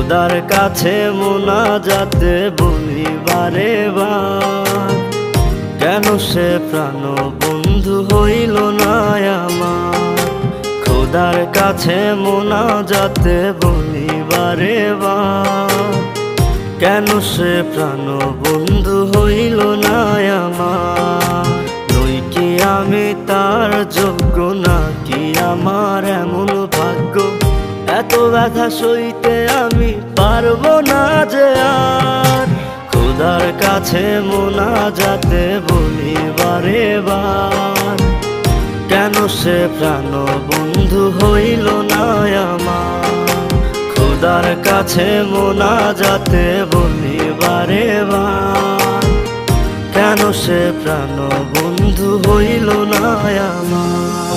খোদার কাছে মোনাজাতে বলি বারে বার, কেন সে প্রাণ বন্ধু হইল না আমার। খোদার কাছে মোনাজাতে বলি বারে বার, কেন সে প্রাণ বন্ধু হইল না আমার। নই কি আমি তার যোগ্য, নাকি আমার এমন ভাগ্য, এত ব্যথা সইতে আমি পারবো না যে আর। খোদার কাছে মোনাজাতে বলি বারে বার, কেন সে প্রাণ বন্ধু হইল না আমার। খোদার কাছে মোনাজাতে বলি বারে বার, কেন সে প্রাণ বন্ধু হইল না আমার।